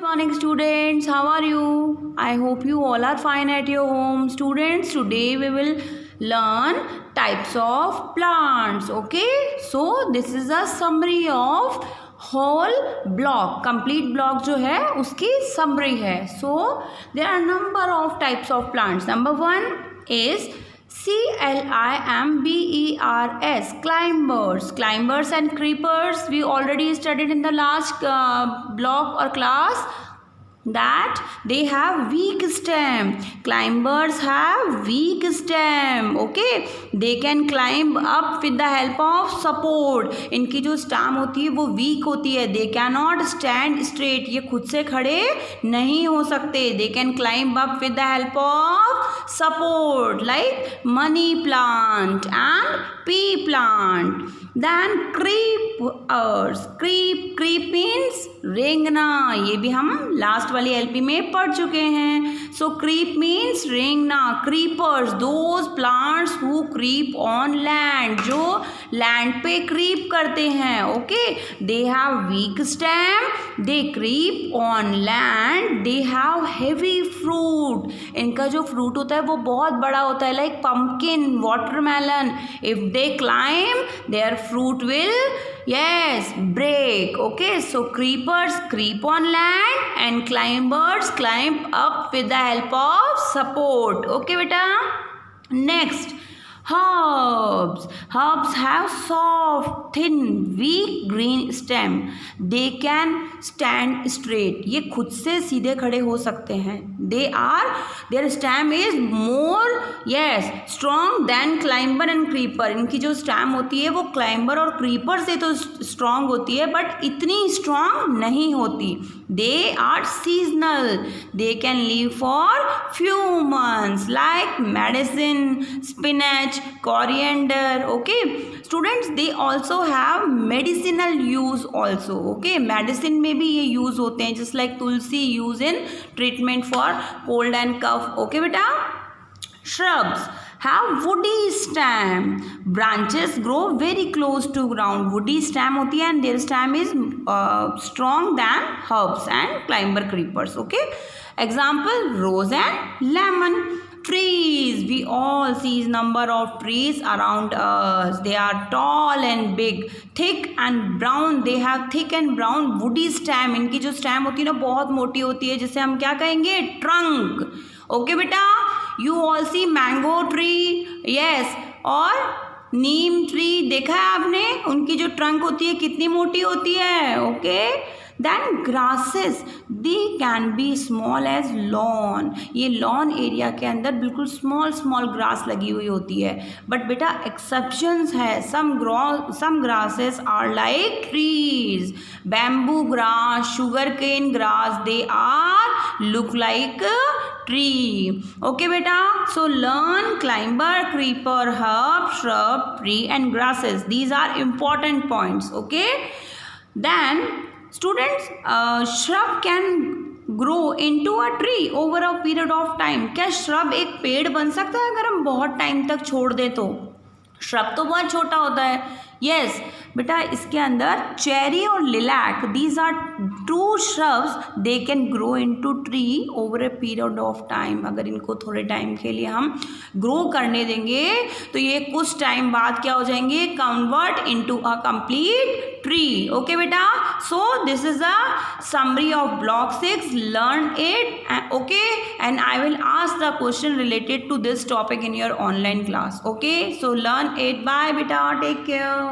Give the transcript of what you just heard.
morning students, how are you? I hope you all are fine at your home. Students, today we will learn types of plants. Okay, so this is a summary of whole block. Complete block जो है उसकी summary है. So there are number of types of plants. Number 1 is climbers. Climbers and creepers we already studied in the last block or class that they have weak stem. Climbers have weak stem. Okay, they can climb up with the help of support. इनकी जो STEM होती है वो week होती है. They cannot stand straight. ये खुद से खड़े नहीं हो सकते. They can climb up with the help of support like money plant and pea plant. Then creepers. Creep means रेंगना. ये भी हम लास्ट वाली एलपी में पढ़ चुके हैं. So creep means रेंगना. Creepers, those plants who creep on land, जो land पे क्रीप करते हैं. Okay, they have weak stem, they creep on land, they have heavy fruit. इनका जो फ्रूट होता है वो बहुत बड़ा होता है like pumpkin, watermelon. If they climb, their fruit will break. Okay, so creepers creep on land and climbers climb up with the help of support. Okay beta. Next, herbs have soft, thin, weak green stem. They can stand straight. ये खुद से सीधे खड़े हो सकते हैं. Their stem is more strong than climber and creeper. इनकी जो stem होती है वो climber और creeper से तो strong होती है but इतनी strong नहीं होती. They are seasonal. They can live for few months like medicine, spinach, coriander. Okay, students, they also have medicinal use also. Okay, medicine में भी ये use होते हैं just like tulsi use in treatment for cold and cough. Okay बेटा. Shrubs have woody stem. Branches grow very close to ground. Woody stem होती है and their stem is strong than herbs and climber creepers. Okay, example rose and lemon. Trees, we all see number of trees around us. They are tall and big, thick and brown. They have thick and brown woody stem. इनकी जो stem होती है ना बहुत मोटी होती है जिसे हम क्या कहेंगे, trunk. Okay बेटा. You all see mango tree, yes, और नीम ट्री देखा है आपने. उनकी जो ट्रंक होती है कितनी मोटी होती है. Okay. Then grasses, they can be small as lawn. ये lawn एरिया के अंदर बिल्कुल small ग्रास लगी हुई होती है. बट बेटा exceptions है. some grasses are like trees. Bamboo grass, sugarcane grass, they are look like a tree. Okay beta. So learn climber, creeper, herb, shrub, tree and grasses. These are important points. Okay. Then students, shrub can grow into a tree over a period of time. क्या shrub एक पेड़ बन सकता है अगर हम बहुत time तक छोड़ दें तो? shrub तो बहुत छोटा होता है. yes बेटा, इसके अंदर चेरी और lilac, these are two shrubs. they can grow into tree over a period of time. अगर इनको थोड़े टाइम के लिए हम ग्रो करने देंगे तो ये कुछ टाइम बाद क्या हो जाएंगे, convert into a complete tree. Okay बेटा. So this is a summary of block 6. learn it. Okay, and I will ask the question related to this topic in your online class. Okay, so learn it. Bye beta. Take care.